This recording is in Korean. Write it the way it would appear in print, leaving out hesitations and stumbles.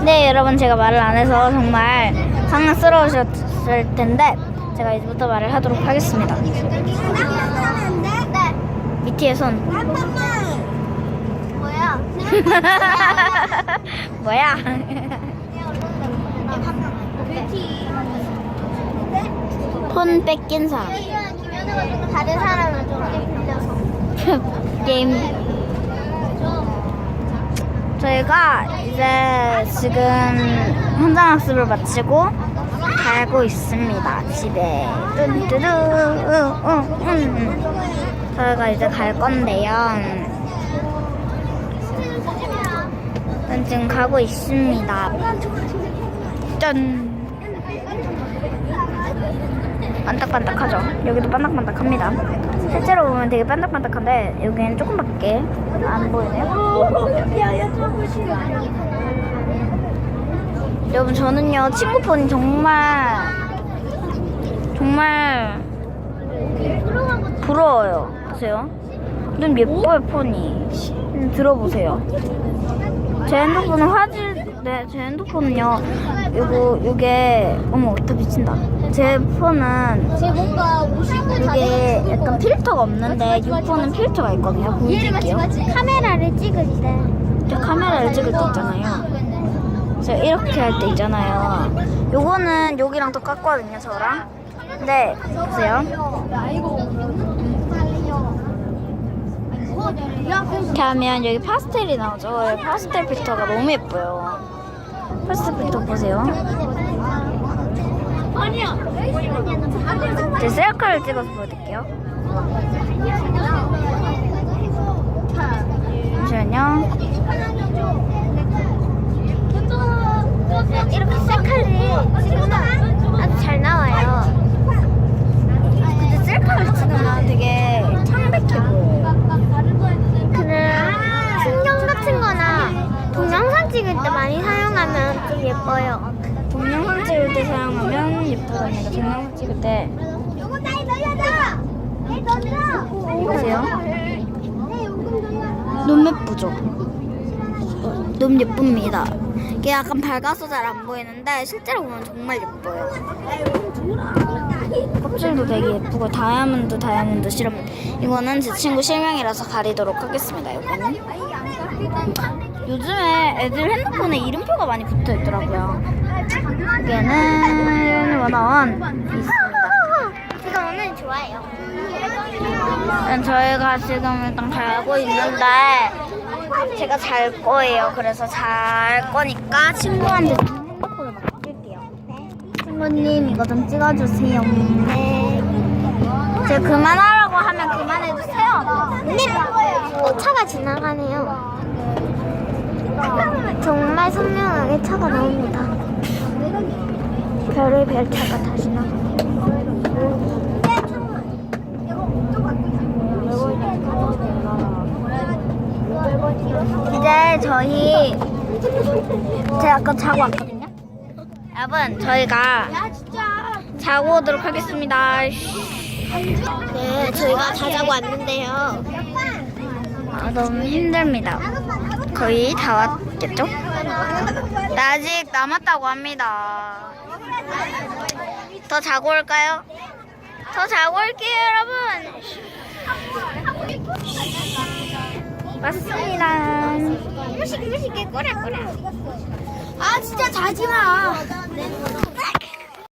네, 여러분, 제가 말을 안 해서 정말 상스러우셨을 텐데 제가 이제부터 말을 하도록 하겠습니다. 미티의 손. 뭐야? 뭐야? 폰 뺏긴 사람. 다른 사람을 좀 게임. 저희가 이제 지금 현장 학습을 마치고 가고 있습니다. 집에. 뚜뚜루. 저희가 이제 갈 건데요. 지금 가고 있습니다. 짠. 반딱반딱하죠? 여기도 반딱반딱합니다. 실제로 보면 되게 반딱반딱한데 여기는 조금밖에 안 보이네요. 여러분, 저는요 친구 폰이 정말 부러워요. 보세요. 좀 예뻐요 폰이. 들어보세요. 제 핸드폰은 제 핸드폰은요 요게 어머 다 미친다. 제 폰은 뭔가 이게 약간 필터가 없는데 이 폰은 필터가 있거든요. 보여드릴게요. 카메라를 찍을 때 저 카메라를 찍을 때 있잖아요. 제가 이렇게 할 때 있잖아요. 요거는 여기랑 똑같거든요, 저랑. 근데 보세요. 이렇게 하면 여기 파스텔이 나오죠. 파스텔 필터가 너무 예뻐요. 파스텔 필터 보세요. 제 셀카를 찍어서 보여드릴게요. 잠시만요. 이렇게 셀카를 찍으면 아주 잘 나와요. 근데 셀카를 찍으면 되게 창백해 보여요. 풍경 같은 거나 동영상 찍을 때 많이 사용하면 좀 예뻐요. 동영상 찍을 때 사용하면 예쁘답니다. 동영상 찍을 때 보세요. 너무 예쁘죠? 너무 예쁩니다. 이게 약간 밝아서 잘 안 보이는데 실제로 보면 정말 예뻐요. 껍질도 되게 예쁘고 다이아몬드 실험. 이거는 제 친구 실명이라서 가리도록 하겠습니다. 이거는 요즘에 애들 핸드폰에 이름표가 많이 붙어 있더라고요. 여기에는 원어원 있습니다. 제가 오늘 좋아해요. 저희가 지금 일단 가고 있는데 제가 잘 거예요. 그래서 잘 거니까 친구한테 좀 핸드폰을 맡길게요. 네. 친구님 이거 좀 찍어주세요. 네. 제가 그만하라고 하면 그만해주세요. 네. 차가 지나가네요. 정말 선명하게 차가 나옵니다. 별의별 차가 다 지나가요. 이제 제가 아까 자고 왔거든요. 여러분, 저희가 자고 오도록 하겠습니다. 네, 저희가 다 자고 왔는데요. 너무 힘듭니다. 거의 다 왔겠죠? 아직 남았다고 합니다. 더 자고 올까요? 더 자고 올게요, 여러분. 맞습니다. 무식해 꼬라. 아 진짜 자지 마.